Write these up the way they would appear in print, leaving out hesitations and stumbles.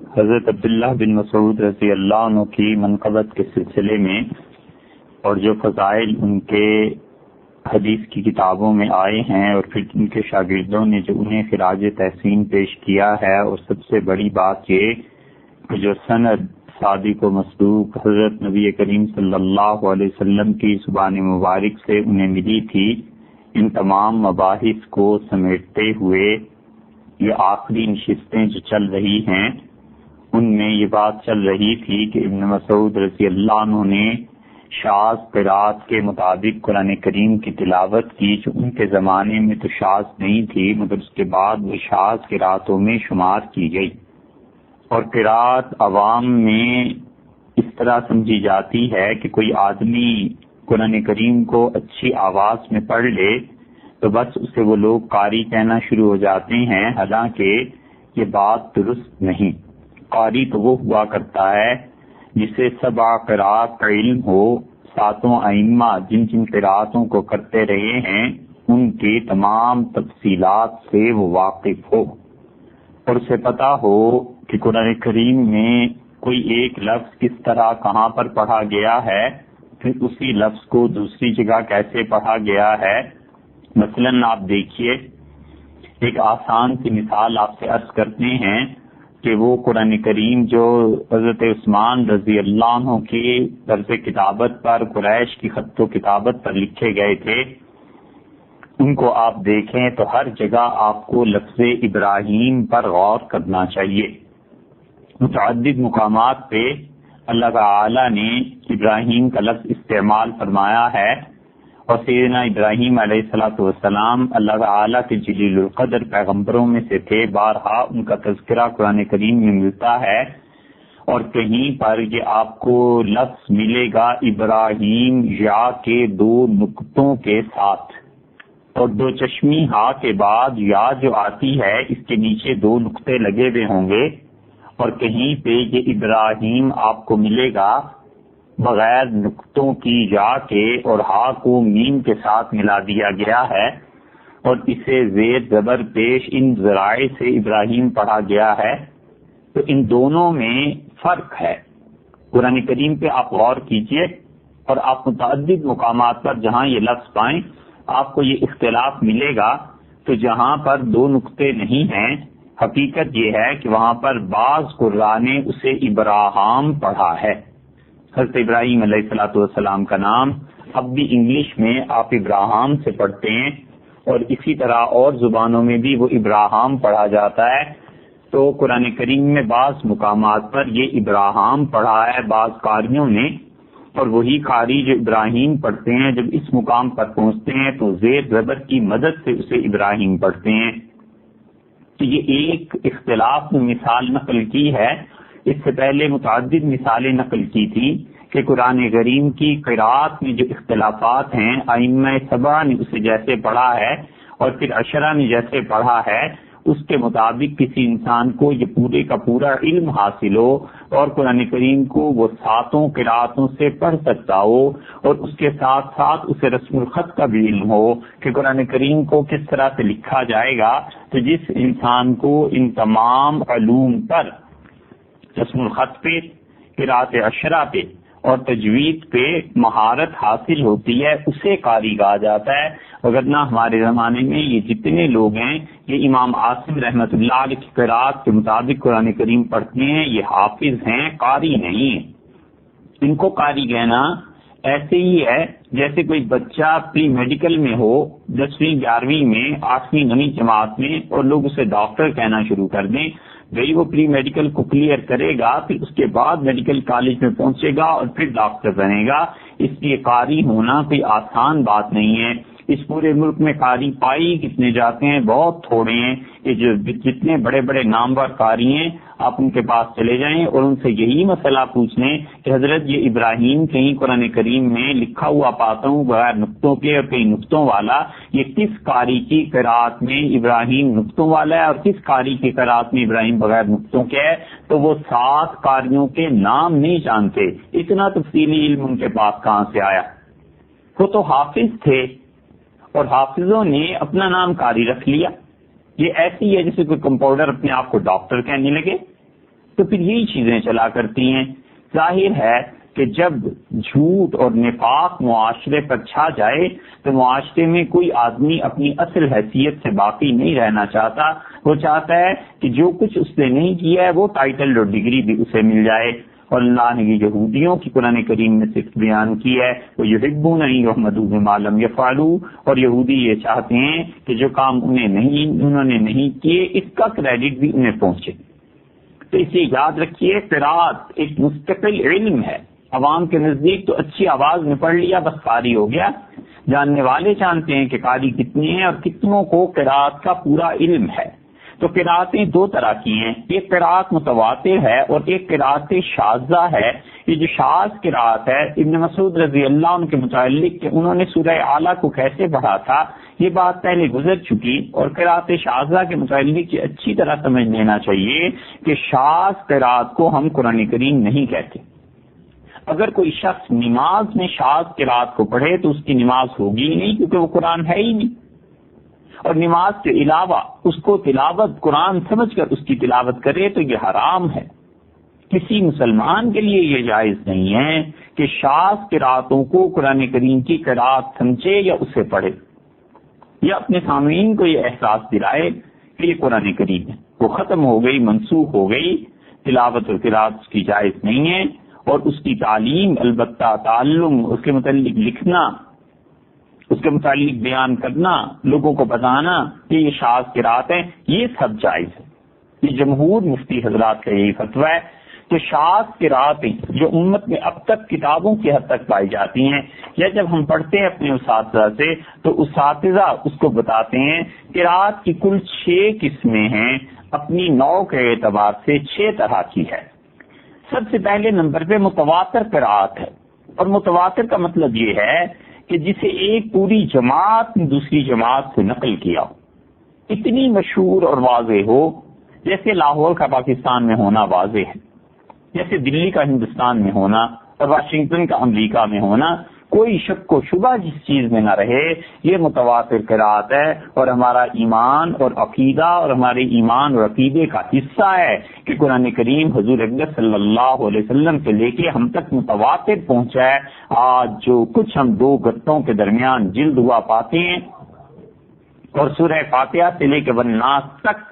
حضرت عبداللہ بن مسعود رضی اللہ عنہ کی منقبت کے سلسلے میں اور جو فضائل ان کے حدیث کی کتابوں میں آئے ہیں اور پھر ان کے شاگردوں نے جو انہیں خراج تحسین پیش کیا ہے، اور سب سے بڑی بات یہ کہ جو سند صادق و مصدوق حضرت نبی کریم صلی اللہ علیہ وسلم کی زبان مبارک سے انہیں ملی تھی، ان تمام مباحث کو سمیٹتے ہوئے یہ آخری نشستیں جو چل رہی ہیں ان میں یہ بات چل رہی تھی کہ ابن مسعود رضی اللہ عنہ نے شاذ قرات کے مطابق قرآن کریم کی تلاوت کی، جو ان کے زمانے میں تو شاذ نہیں تھی مگر اس کے بعد وہ شاذ قراتوں میں شمار کی گئی، اور قرات عوام میں اس طرح سمجھی جاتی ہے کہ کوئی آدمی قرآن کریم کو اچھی آواز میں پڑھ لے تو بس اسے وہ لوگ قاری کہنا شروع ہو جاتے ہیں، حالانکہ یہ بات درست نہیں۔ قاری تو وہ ہوا کرتا ہے جسے سبع قرات کا علم ہو، ساتوں ائمہ جن جن قراتوں کو کرتے رہے ہیں ان کی تمام تفصیلات سے وہ واقف ہو، اور اسے پتا ہو کہ قرآن کریم میں کوئی ایک لفظ کس طرح کہاں پر پڑھا گیا ہے، پھر اسی لفظ کو دوسری جگہ کیسے پڑھا گیا ہے۔ مثلا آپ دیکھیے، ایک آسان سی مثال آپ سے عرض کرتے ہیں کہ وہ قرآن کریم جو حضرت عثمان رضی اللہ عنہ کی طرز کتابت پر، قریش کی خط و کتابت پر لکھے گئے تھے، ان کو آپ دیکھیں تو ہر جگہ آپ کو لفظ ابراہیم پر غور کرنا چاہیے۔ متعدد مقامات پہ اللہ تعالی نے ابراہیم کا لفظ استعمال فرمایا ہے، اور سیدنا ابراہیم علیہ السلام اللہ تعالیٰ کے جلیل القدر پیغمبروں میں سے تھے، بارہا ان کا تذکرہ قرآن کریم میں ملتا ہے، اور کہیں پر یہ آپ کو لفظ ملے گا ابراہیم یا کے دو نقطوں کے ساتھ، اور دو چشمی ہا کے بعد یا جو آتی ہے اس کے نیچے دو نقطے لگے ہوئے ہوں گے، اور کہیں پہ یہ ابراہیم آپ کو ملے گا بغیر نقطوں کی یا کے، اور ہا کو میم کے ساتھ ملا دیا گیا ہے، اور اسے زیر زبر پیش ان ذرائع سے ابراہیم پڑھا گیا ہے۔ تو ان دونوں میں فرق ہے۔ قرآن کریم پہ آپ غور کیجئے اور آپ متعدد مقامات پر جہاں یہ لفظ پائیں آپ کو یہ اختلاف ملے گا، تو جہاں پر دو نقطے نہیں ہیں حقیقت یہ ہے کہ وہاں پر بعض قراء نے اسے ابراہام پڑھا ہے۔ حضرت ابراہیم علیہ السلام کا نام اب بھی انگلش میں آپ ابراہام سے پڑھتے ہیں، اور اسی طرح اور زبانوں میں بھی وہ ابراہام پڑھا جاتا ہے۔ تو قرآن کریم میں بعض مقامات پر یہ ابراہام پڑھا ہے بعض قاریوں نے، اور وہی قاری جو ابراہیم پڑھتے ہیں جب اس مقام پر پہنچتے ہیں تو زیر زبر کی مدد سے اسے ابراہیم پڑھتے ہیں۔ تو یہ ایک اختلاف میں مثال نقل کی ہے، اس سے پہلے متعدد مثالیں نقل کی تھی کہ قرآن کریم کی قرات میں جو اختلافات ہیں، ائمہ سبع نے اسے جیسے پڑھا ہے اور پھر عشرہ نے جیسے پڑھا ہے، اس کے مطابق کسی انسان کو یہ پورے کا پورا علم حاصل ہو اور قرآن کریم کو وہ ساتوں قراتوں سے پڑھ سکتا ہو، اور اس کے ساتھ ساتھ اسے رسم الخط کا بھی علم ہو کہ قرآن کریم کو کس طرح سے لکھا جائے گا۔ تو جس انسان کو ان تمام علوم پر، رسم الخط پہ، قرات عشرہ پہ اور تجوید پہ مہارت حاصل ہوتی ہے اسے قاری کہا جاتا ہے، وگرنہ ہمارے زمانے میں یہ جتنے لوگ ہیں یہ امام عاصم رحمۃ اللہ علیہ کی قرات کے مطابق قرآن کریم پڑھتے ہیں، یہ حافظ ہیں، قاری نہیں ہیں۔ ان کو قاری کہنا ایسے ہی ہے جیسے کوئی بچہ پری میڈیکل میں ہو، 10ویں 11ویں میں، 8ویں 9ویں جماعت میں، اور لوگ اسے ڈاکٹر کہنا شروع کر دیں۔ بھئی وہ پری میڈیکل کو کلیئر کرے گا، پھر اس کے بعد میڈیکل کالج میں پہنچے گا اور پھر ڈاکٹر بنے گا۔ اس لیے قاری ہونا کوئی آسان بات نہیں ہے۔ اس پورے ملک میں قاری پائی کتنے جاتے ہیں، بہت تھوڑے ہیں۔ یہ جو جتنے بڑے بڑے نامور قاری ہیں آپ ان کے پاس چلے جائیں اور ان سے یہی مسئلہ پوچھ لیں کہ حضرت یہ ابراہیم کہیں قرآن کریم میں لکھا ہوا پاتا ہوں بغیر نقطوں کے اور کئی نقطوں والا، یہ کس قاری کی قرات میں ابراہیم نقطوں والا ہے اور کس قاری کی قرات میں ابراہیم بغیر نقطوں کے ہے؟ تو وہ 7 قاریوں کے نام نہیں جانتے۔ اتنا تفصیلی علم ان کے پاس کہاں سے آیا؟ وہ تو حافظ تھے، اور حافظوں نے اپنا نام قاری رکھ لیا۔ یہ ایسی ہے جیسے کوئی کمپاؤنڈر اپنے آپ کو ڈاکٹر کہنے لگے۔ تو پھر یہی چیزیں چلا کرتی ہیں. ظاہر ہے کہ جب جھوٹ اور نفاق معاشرے پر چھا جائے تو معاشرے میں کوئی آدمی اپنی اصل حیثیت سے باقی نہیں رہنا چاہتا. وہ چاہتا ہے کہ جو کچھ اس نے نہیں کیا ہے وہ ٹائٹل اور ڈگری بھی اسے مل جائے. اور اللہ نے یہودیوں کی قرآن کریم میں صرف بیان کی ہے وہ یحبون ان یحمدوا بما لم یفعلوا، اور یہودی یہ چاہتے ہیں کہ جو کام انہوں نے نہیں کیے اس کا کریڈٹ بھی انہیں پہنچے. تو اسے یاد رکھیے قرات ایک مستقل علم ہے. عوام کے نزدیک تو اچھی آواز میں پڑھ لیا بس قاری ہو گیا. جاننے والے جانتے ہیں کہ قاری کتنے ہیں اور کتنوں کو قرات کا پورا علم ہے. تو قراتیں دو طرح کی ہیں، ایک قرات متواتر ہے اور ایک قرات شاذہ ہے. یہ جو شاذ قرات ہے ابن مسعود رضی اللہ عنہ کے متعلق کہ انہوں نے سورہ اعلیٰ کو کیسے پڑھا تھا یہ بات پہلے گزر چکی. اور قرات شاذہ کے متعلق یہ اچھی طرح سمجھ لینا چاہیے کہ شاذ قرات کو ہم قرآن کریم نہیں کہتے. اگر کوئی شخص نماز میں شاذ قرات کو پڑھے تو اس کی نماز ہوگی ہی نہیں، کیونکہ وہ قرآن ہے ہی نہیں. اور نماز کے علاوہ اس کو تلاوت قرآن سمجھ کر اس کی تلاوت کرے تو یہ حرام ہے. کسی مسلمان کے لیے یہ جائز نہیں ہے کہ شاذ قراتوں کو قرآن کریم کی قرات سمجھے یا اسے پڑھے یا اپنے سامعین کو یہ احساس دلائے کہ یہ قرآن کریم ہے. وہ ختم ہو گئی، منسوخ ہو گئی. تلاوت اور قرات اس کی جائز نہیں ہے. اور اس کی تعلیم، البتہ تعلم، اس کے متعلق لکھنا، اس کے متعلق بیان کرنا، لوگوں کو بتانا کہ یہ شاذ قرات ہیں، یہ سب جائز ہے. یہ جمہور مفتی حضرات کا یہی فتویٰ ہے کہ شاذ قراتیں جو امت میں اب تک کتابوں کی حد تک پائی جاتی ہیں یا جب ہم پڑھتے ہیں اپنے اساتذہ سے تو اساتذہ اس کو بتاتے ہیں قرات کی کل 6 قسمیں ہیں، اپنی نوع کے اعتبار سے 6 طرح کی ہے. سب سے پہلے نمبر پہ متواتر قرات ہے. اور متواتر کا مطلب یہ ہے کہ جسے ایک پوری جماعت نے دوسری جماعت سے نقل کیا ہو، اتنی مشہور اور واضح ہو، جیسے لاہور کا پاکستان میں ہونا واضح ہے، جیسے دلی کا ہندوستان میں ہونا اور واشنگٹن کا امریکہ میں ہونا. کوئی شک و شبہ جس چیز میں نہ رہے، یہ متواتر قرات ہے. اور ہمارا ایمان اور عقیدہ اور ہمارے ایمان اور عقیدے کا حصہ ہے کہ قرآن کریم حضور اکرم صلی اللہ علیہ وسلم سے لے کے ہم تک متواتر پہنچا ہے. آج جو کچھ ہم 2 گتوں کے درمیان جلد ہوا پاتے ہیں اور سورہ فاتحہ سے لے کے والناس تک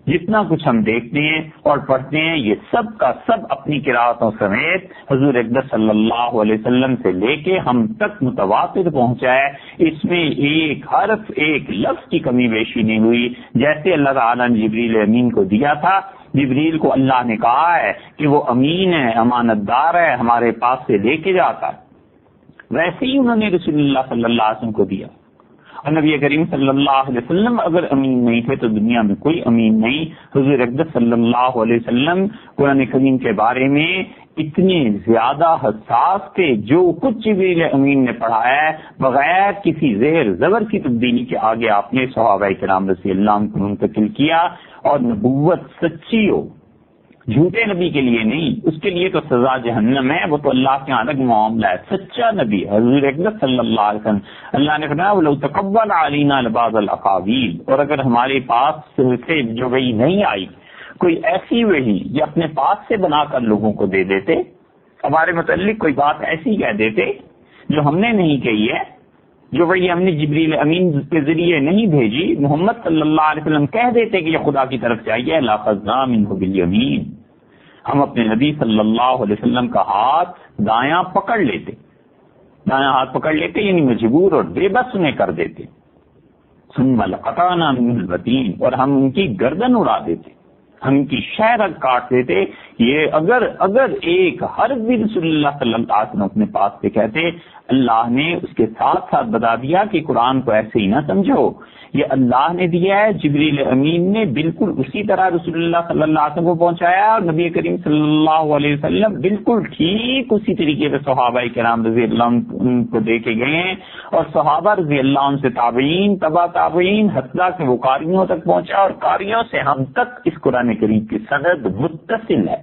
جتنا کچھ ہم دیکھتے ہیں اور پڑھتے ہیں، یہ سب کا سب اپنی قراتوں سمیت حضور اکرم صلی اللہ علیہ وسلم سے لے کے ہم تک متواتر پہنچا ہے. اس میں ایک حرف، ایک لفظ کی کمی بیشی نہیں ہوئی. جیسے اللہ تعالیٰ نے جبریل امین کو دیا تھا، جبریل کو اللہ نے کہا ہے کہ وہ امین ہے، امانت دار ہے، ہمارے پاس سے لے کے جاتا ہے، ویسے ہی انہوں نے رسول اللہ صلی اللہ علیہ وسلم کو دیا. اور نبی کریم صلی اللہ علیہ وسلم اگر امین نہیں تھے تو دنیا میں کوئی امین نہیں. حضور اکرم صلی اللہ علیہ وسلم قرآن کریم کے بارے میں اتنے زیادہ حساس تھے. جو کچھ جبریل امین نے پڑھایا ہے بغیر کسی زیر زبر کی تبدیلی کے آگے آپ نے صحابہ کرام رضی اللہ عنہ کو منتقل کیا. اور نبوت سچی ہو، جھوٹے نبی کے لیے نہیں، اس کے لیے تو سزا جہنم ہے، وہ تو اللہ کے الگ معاملہ ہے. سچا نبی حضور اکرم صلی اللہ علیہ وسلم، اللہ نے فرمایا وَلَوْ تَقَبَّلَ عَلَيْنَا لَبَعْضَ الْأَقَاوِيلِ. اور اگر ہمارے پاس سے جو وحی نہیں آئی، کوئی ایسی وحی یا اپنے پاس سے بنا کر لوگوں کو دے دیتے، ہمارے متعلق کوئی بات ایسی کہہ دیتے جو ہم نے نہیں کہی ہے، جو وہی ہم نے جبریل امین کے ذریعے نہیں بھیجی، محمد صلی اللہ علیہ وسلم کہہ دیتے کہ یہ خدا کی طرف سے آئی ہے، لَأَخَذْنَا مِنْهُ بِالْيَمِينِ. ہم اپنے نبی صلی اللہ علیہ وسلم کا ہاتھ دایاں پکڑ لیتے، دایاں ہاتھ پکڑ لیتے یعنی مجبور اور بے بس انہیں کر دیتے. ثُمَّ لَقَطَعْنَا مِنْهُ الْوَتِينَ. اور ہم ان کی گردن اڑا دیتے، ہم ان کی شہرت کاٹ دیتے. یہ اگر ایک حرف بھی رسول اللہ صلی اللہ علیہ وسلم اپنے پاس سے کہتے، اللہ نے اس کے ساتھ ساتھ بتا دیا کہ قرآن کو ایسے ہی نہ سمجھو، یہ اللہ نے دیا ہے. جبریل امین نے بالکل اسی طرح رسول اللہ صلی اللہ علیہ وسلم کو پہنچایا اور نبی کریم صلی اللہ علیہ وسلم بالکل ٹھیک اسی طریقے سے صحابہ کرام رضی اللہ عنہ کو دے کے گئے ہیں. اور صحابہ رضی اللہ عنہ سے تابعین، تبع تابعین، حتیٰ کہ وہ قاریوں تک پہنچا اور قاریوں سے ہم تک اس قرآن کریم کی سند متصل ہے.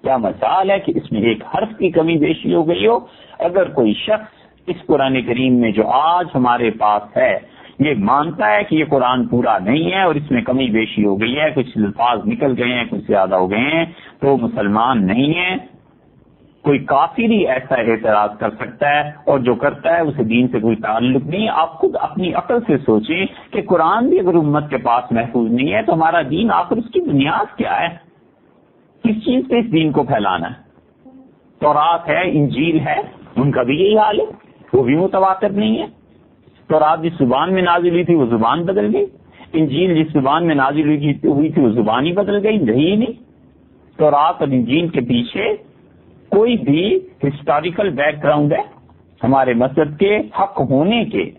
کیا مثال ہے کہ اس میں ایک حرف کی کمی بیشی ہو گئی ہو. اگر کوئی شخص اس قرآن کریم میں جو آج ہمارے پاس ہے یہ مانتا ہے کہ یہ قرآن پورا نہیں ہے اور اس میں کمی بیشی ہو گئی ہے، کچھ الفاظ نکل گئے ہیں، کچھ زیادہ ہو گئے ہیں، تو مسلمان نہیں ہے۔ کوئی کافر ہی ایسا اعتراض کر سکتا ہے، اور جو کرتا ہے اسے دین سے کوئی تعلق نہیں۔ آپ خود اپنی عقل سے سوچیں کہ قرآن بھی اگر امت کے پاس محفوظ نہیں ہے تو ہمارا دین آخر اس کی بنیاد کیا ہے؟ کس چیز پہ اس دین کو پھیلانا ہے؟ تورات ہے، انجیل ہے، ان کا بھی یہی حال ہے، وہ بھی متواتر نہیں ہے۔ تورات جس زبان میں نازل ہوئی تھی وہ زبان بدل گئی، انجیل جس زبان میں نازل ہوئی تھی وہ زبان ہی بدل گئی، رہی نہیں۔ تورات اور انجیل کے پیچھے کوئی بھی ہسٹوریکل بیک گراؤنڈ ہے؟ ہمارے مذہب کے حق ہونے کے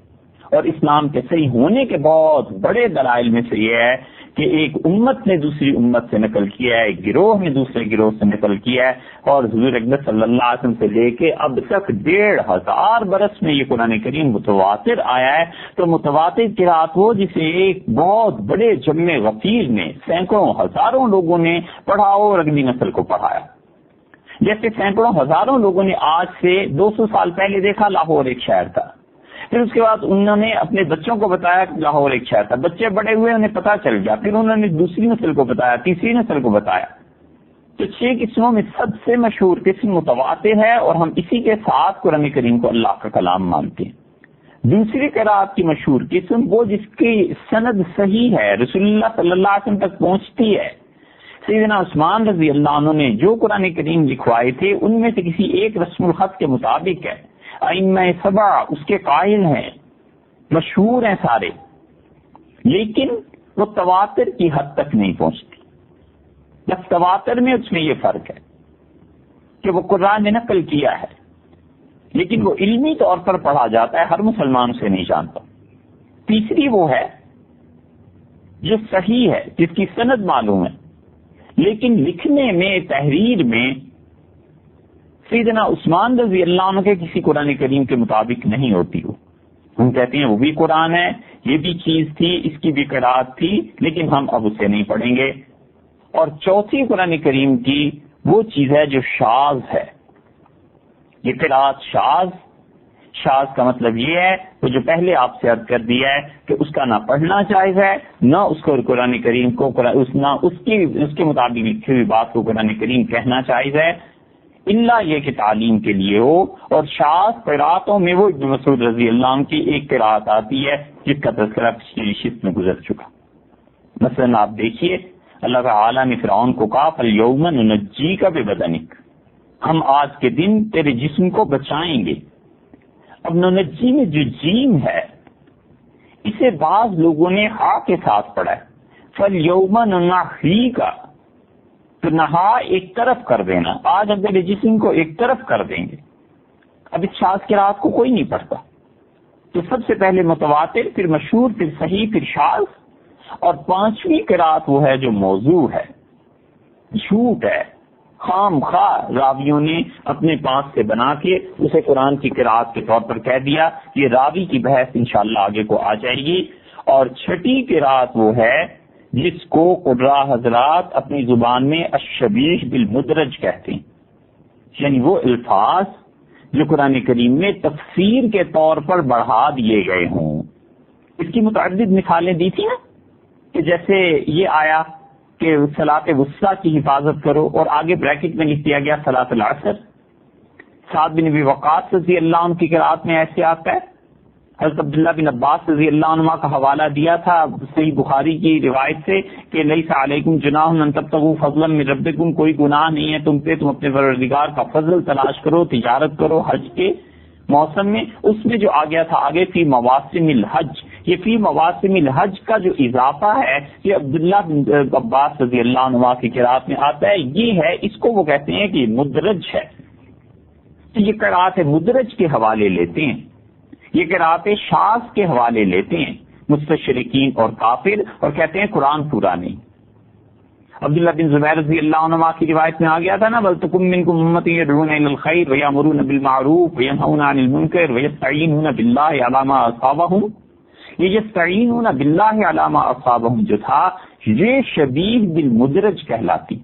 اور اسلام کے صحیح ہونے کے بہت بڑے دلائل میں سے یہ ہے کہ ایک امت نے دوسری امت سے نقل کیا ہے، ایک گروہ نے دوسرے گروہ سے نقل کیا ہے، اور حضور اکرم صلی اللہ علیہ وسلم سے لے کے اب تک 1500 برس میں یہ قرآن کریم متواتر آیا ہے۔ تو متواتر قرات وہ جسے ایک بہت بڑے جمع غفیر نے، سینکڑوں ہزاروں لوگوں نے پڑھا اور اگلی نسل کو پڑھایا۔ جیسے سینکڑوں ہزاروں لوگوں نے آج سے 200 سال پہلے دیکھا لاہور ایک شہر تھا، پھر اس کے بعد انہوں نے اپنے بچوں کو بتایا کہ لاہور ایک شہر تھا، بچے بڑے ہوئے انہیں پتہ چل گیا، پھر انہوں نے دوسری نسل کو بتایا، تیسری نسل کو بتایا۔ تو 6 قسموں میں سب سے مشہور قسم متواتر ہے، اور ہم اسی کے ساتھ قرآن کریم کو اللہ کا کلام مانتے ہیں۔ دوسری قرات کی مشہور قسم وہ جس کی سند صحیح ہے، رسول اللہ صلی اللہ علیہ وسلم تک پہنچتی ہے۔ سیدنا عثمان رضی اللہ عنہ نے جو قرآن کریم لکھوائے تھے ان میں سے کسی ایک رسم الخط کے مطابق ہے، ائمہ 7 اس کے قائل ہیں، مشہور ہیں سارے، لیکن وہ تواتر کی حد تک نہیں پہنچتی۔ بس تواتر میں اس میں یہ فرق ہے کہ وہ قرآن نے نقل کیا ہے، لیکن وہ علمی طور پر پڑھا جاتا ہے، ہر مسلمان اسے نہیں جانتا۔ تیسری وہ ہے جو صحیح ہے، جس کی سند معلوم ہے، لیکن لکھنے میں، تحریر میں سیدنا عثمان رضی اللہ عنہ کے کسی قرآن کریم کے مطابق نہیں ہوتی۔ وہ ہم کہتے ہیں وہ بھی قرآن ہے، یہ بھی چیز تھی، اس کی بھی قرات تھی، لیکن ہم اب اسے نہیں پڑھیں گے۔ اور چوتھی قرآن کریم کی وہ چیز ہے جو شاذ ہے، یہ قرات شاذ کا مطلب یہ ہے وہ جو پہلے آپ سے عرض کر دیا ہے کہ اس کا نہ پڑھنا جائز ہے، نہ اس کو قرآن کریم کو نہ اس کے مطابق لکھی ہوئی بات کو قرآن کریم کہنا جائز ہے، الا یہ کہ تعلیم کے لیے ہو۔ اور شاذ قراتوں میں وہ ابن مسعود رضی اللہ عنہ کی ایک قرات آتی ہے جس کا تذکرہ پچھلی نشست میں گزر چکا۔ مثلا آپ دیکھیے اللہ تعالیٰ نے فرعون کو کہا فَالْيَوْمَ نُنَجِّيكَ بِبَدَنِكَ، ہم آج کے دن تیرے جسم کو بچائیں گے۔ اب ننجی میں جو جیم ہے اسے بعض لوگوں نے ہا کے ساتھ پڑھا ہے، فَالْيَوْمَ نُنَحِّيكَ، تو نہا ایک طرف کر دینا، آج ہم تیرے جسم کو ایک طرف کر دیں گے۔ اب اس شاذ قرات کو کوئی نہیں پڑھتا، تو سب سے پہلے متواتر، پھر مشہور، پھر صحیح، پھر شاذ، اور پانچویں قرات وہ ہے جو موضوع ہے، جھوٹ ہے، خام خواہ راویوں نے اپنے پاس سے بنا کے اسے قرآن کی قرات کے طور پر کہہ دیا۔ یہ راوی کی بحث انشاءاللہ آگے کو آ جائے گی۔ اور چھٹی قرات وہ ہے جس کو قراء حضرات اپنی زبان میں الشبیہ بالمدرج کہتے ہیں، یعنی وہ الفاظ جو قرآن کریم میں تفسیر کے طور پر بڑھا دیے گئے ہوں۔ اس کی متعدد مثالیں دی تھی نا، کہ جیسے یہ آیا کہ صلاۃ وسطیٰ کی حفاظت کرو، اور آگے بریکٹ میں لکھ دیا گیا صلاۃ العصر۔ سعد بن ابی وقاص رضی اللہ عنہ کی قرات میں ایسے آتا ہے، حضرت عبداللہ بن عباس رضی اللہ عنہ کا حوالہ دیا تھا صحیح بخاری کی روایت سے کہ لیس علیکم جناح ان تبتغوا فضلا من ربکم، کوئی گناہ نہیں ہے تم پہ، تم اپنے پروردگار کا فضل تلاش کرو، تجارت کرو حج کے موسم میں۔ اس میں جو آ گیا تھا آگے فی مواسم الحج، یہ فی مواسم الحج کا جو اضافہ ہے یہ عبداللہ بن عباس رضی اللہ عنہ کی قرات میں آتا ہے، یہ ہے، اس کو وہ کہتے ہیں کہ مدرج ہے۔ تو یہ قرات مدرج کے حوالے لیتے ہیں، یہ قرات شاذ کے حوالے لیتے ہیں مستشرقین اور کافر، اور کہتے ہیں قرآن پورا نہیں۔ عبداللہ بن زبیر رضی اللہ عنہ کی روایت میں آ گیا تھا نا، وَلْتَكُن مِّنكُمْ أُمَّةٌ يَدْعُونَ إِلَى الْخَيْرِ وَيَأْمُرُونَ بِالْمَعْرُوفِ وَيَنْهَوْنَ عَنِ الْمُنكَرِ وَيَسْتَعِينُونَ بِاللَّهِ عَلَىٰ مَا أَصَابَهُمْ، یہ يَسْتَعِينُونَ بِاللَّهِ عَلَىٰ مَا أَصَابَهُمْ جو تھا یہ شبیہ بالمدرج کہلاتی۔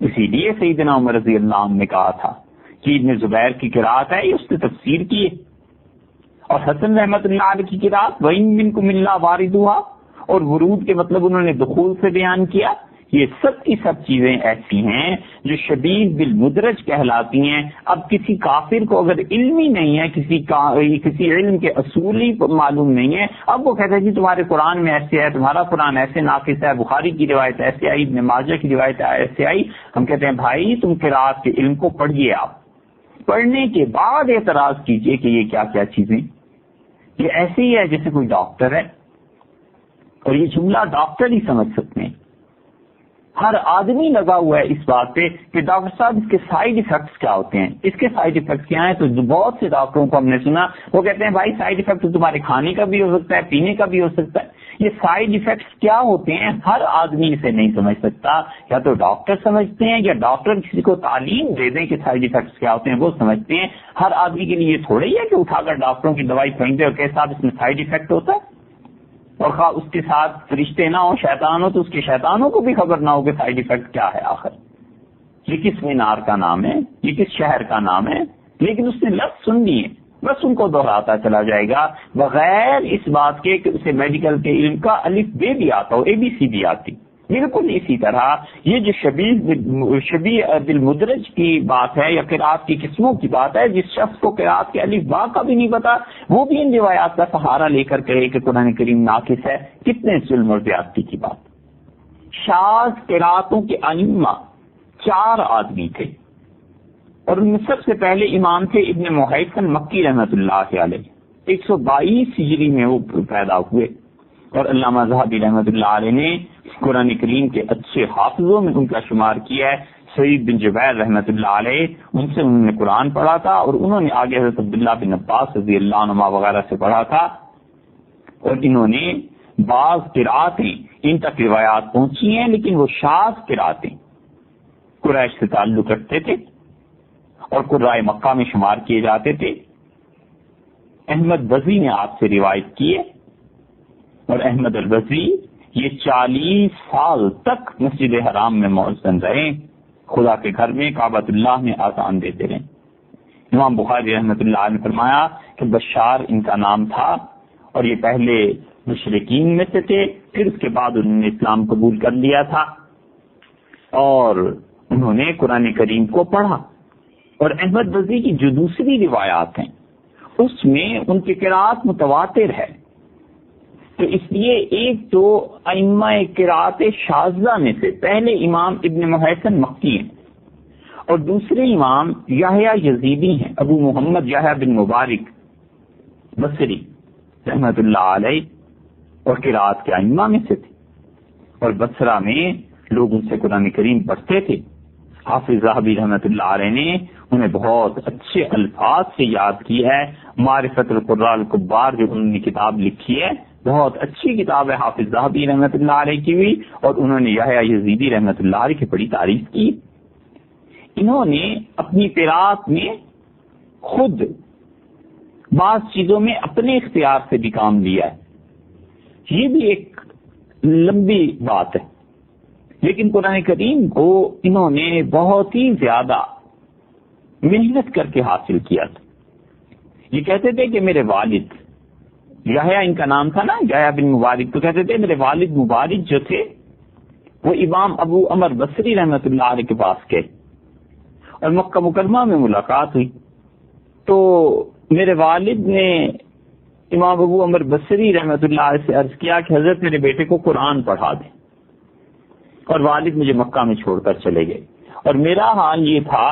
اسی لیے سیدنا عمر رضی اللہ عنہ نے کہا تھا کہ ابن زبیر کی قرات ہے، یہ اس نے تفسیر کی ہے، اور حسن رحمت اللہ علیہ کی قرات وَإِن مِّنكُمْ إِلَّا وَارِدُهَا، اور ورود کے مطلب انہوں نے دخول سے بیان کیا. یہ سب کی سب چیزیں ایسی ہیں جو شبیہ بالمدرج کہلاتی ہیں. اب کسی کافر کو اگر علم ہی نہیں ہے، کسی علم کے اصول ہی معلوم نہیں ہے، اب وہ کہتا ہے جی تمہارے قرآن میں ایسے ہے، تمہارا قرآن ایسے ناقص ہے، بخاری کی روایت ایسے آئی، ابن ماجہ کی روایت ایسے آئی. ہم کہتے ہیں بھائی تم قرات کے علم کو پڑھیے، آپ پڑھنے کے بعد اعتراض کیجئے کہ یہ کیا کیا چیزیں. یہ ایسے ہی ہے جیسے کوئی ڈاکٹر ہے، اور یہ جملہ ڈاکٹر ہی سمجھ سکتے ہیں. ہر آدمی لگا ہوا ہے اس بات پہ کہ ڈاکٹر صاحب اس کے سائیڈ ایفیکٹس کیا ہوتے ہیں، اس کے سائیڈ ایفیکٹس کیا ہیں. تو بہت سے ڈاکٹروں کو ہم نے سنا وہ کہتے ہیں بھائی سائیڈ ایفیکٹ تمہارے کھانے کا بھی ہو سکتا ہے، پینے کا بھی ہو سکتا ہے. یہ سائیڈ ایفیکٹس کیا ہوتے ہیں ہر آدمی اسے نہیں سمجھ سکتا. یا تو ڈاکٹر سمجھتے ہیں، یا ڈاکٹر کسی کو تعلیم دے دیں کہ سائیڈ ایفیکٹس کیا ہوتے ہیں وہ سمجھتے ہیں. ہر آدمی کے لیے یہ تھوڑا ہی ہے کہ اٹھا کر ڈاکٹروں کی دوائی پھینک دے اور کہ صاحب اس میں سائیڈ ایفیکٹ ہوتا ہے، اور خواہ اس کے ساتھ فرشتے نہ ہو، شیطان ہو، تو اس کے شیطانوں کو بھی خبر نہ ہو کہ سائیڈ ایفیکٹ کیا ہے. آخر یہ کس مینار کا نام ہے، یہ کس شہر کا نام ہے، لیکن اس نے لفظ سن لیے، بس ان کو دہراتا چلا جائے گا بغیر اس بات کے کہ اسے میڈیکل کے علم کا الف بے بھی آتا ہو، ABC بھی آتی. بالکل اسی طرح یہ جو شبیہ بالمدرج کی بات ہے یا قرات کی قسموں کی بات ہے، جس شخص کو قرات کے الف با کا بھی نہیں پتا وہ بھی ان روایات کا سہارا لے کر کہے کہ قرآن کریم ناقص ہے، کتنے ظلم اور زیادتی کی بات. شاذ قراتوں کے ائمہ 4 آدمی تھے، اور ان میں سب سے پہلے امام تھے ابن محیثن مکی رحمۃ اللہ علیہ. 122 ہجری میں وہ پیدا ہوئے، اور علامہ ذہبی رحمۃ اللہ علیہ نے قرآن کریم کے اچھے حافظوں میں ان کا شمار کیا ہے. سعید بن جبیر رحمۃ اللہ علیہ، ان سے انہوں نے قرآن پڑھا تھا، اور انہوں نے آگے حضرت عبداللہ بن عباس رضی اللہ عنہما وغیرہ سے پڑھا تھا. اور انہوں نے بعض قراتیں ان تک روایات پہنچی ہیں، لیکن وہ شاذ قراتیں قریش سے تعلق رکھتے تھے اور قرائے مکہ میں شمار کیے جاتے تھے. احمد بزی نے آپ سے روایت کی ہے، اور احمد البزی یہ 40 سال تک مسجد حرام میں مؤذن رہے، خدا کے گھر میں کعبۃ اللہ میں اذان دیتے رہے. امام بخاری رحمۃ اللہ علیہ نے فرمایا کہ بشار ان کا نام تھا، اور یہ پہلے مشرکین میں سے تھے، پھر اس کے بعد انہوں نے اسلام قبول کر لیا تھا، اور انہوں نے قرآن کریم کو پڑھا. اور احمد بزی کی جو دوسری روایات ہیں اس میں ان کی قرات متواتر ہے. تو اس لیے ایک تو ائمہ قرات شاذہ میں سے پہلے امام ابن محیثن مکی ہیں، اور دوسرے امام یحییٰ یزیدی ہیں، ابو محمد یحییٰ بن مبارک بصری رحمۃ اللہ علیہ، اور قرات کے ائمہ میں سے تھے، اور بصرہ میں لوگ ان سے قرآن کریم پڑھتے تھے. حافظ ذہبی رحمۃ اللہ علیہ نے انہیں بہت اچھے الفاظ سے یاد کی ہے. معرفت القراء الکبار جو انہوں نے کتاب لکھی ہے، بہت اچھی کتاب ہے حافظ ذہبی رحمۃ اللہ علیہ کی بھی، اور انہوں نے یحییٰ یزیدی رحمۃ اللہ علیہ کی بڑی تعریف کی. انہوں نے اپنی قرات میں خود بعض چیزوں میں اپنے اختیار سے بھی کام لیا ہے. یہ بھی ایک لمبی بات ہے، لیکن قرآن کریم کو انہوں نے بہت ہی زیادہ محنت کر کے حاصل کیا تھا. یہ کہتے تھے کہ میرے والد یحییٰ ان کا نام تھا نا، یحییٰ بن مبارک، تو کہتے تھے میرے والد مبارک جو تھے وہ امام ابو عمر بصری رحمۃ اللہ علیہ کے پاس گئے، اور مکہ مکرمہ میں ملاقات ہوئی. تو میرے والد نے امام ابو عمر بصری رحمۃ اللہ علیہ سے عرض کیا کہ حضرت میرے بیٹے کو قرآن پڑھا دیں، اور والد مجھے مکہ میں چھوڑ کر چلے گئے. اور میرا حال یہ تھا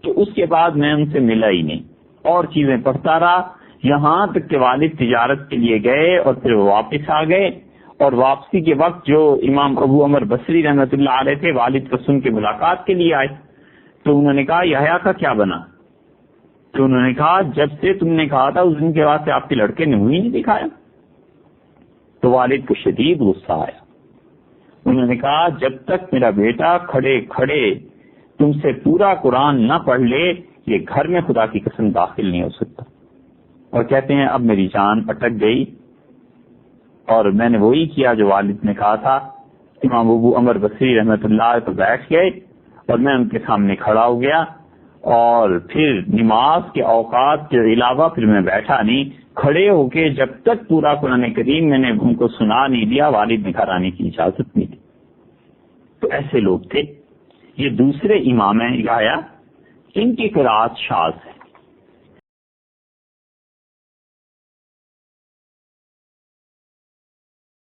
کہ اس کے بعد میں ان سے ملا ہی نہیں، اور چیزیں پڑھتا رہا، یہاں تک کہ والد تجارت کے لیے گئے اور پھر واپس آ گئے. اور واپسی کے وقت جو امام ابو عمر بصری رحمۃ اللہ علیہ تھے والد کو سن کے ملاقات کے لیے آئے، تو انہوں نے کہا یحییٰ کا کیا بنا؟ تو انہوں نے کہا جب سے تم نے کہا تھا اس دن کے بعد سے آپ کے لڑکے نے ہی نہیں دکھایا. تو والد کو شدید غصہ آیا. انہوں نے کہا جب تک میرا بیٹا کھڑے کھڑے تم سے پورا قرآن نہ پڑھ لے یہ گھر میں خدا کی قسم داخل نہیں ہو سکتا. اور کہتے ہیں اب میری جان اٹک گئی، اور میں نے وہی کیا جو والد نے کہا تھا. امام ابو عمر بصری رحمۃ اللہ پر بیٹھ گئے، اور میں ان کے سامنے کھڑا ہو گیا، اور پھر نماز کے اوقات کے علاوہ پھر میں بیٹھا نہیں. کھڑے ہو کے جب تک پورا قرآن کریم میں نے ان کو سنا نہیں دیا والد نے گھر آنے کی اجازت نہیں دی. تو ایسے لوگ تھے. یہ دوسرے امام ہیں آیا ان کی قرات شاذ ہے.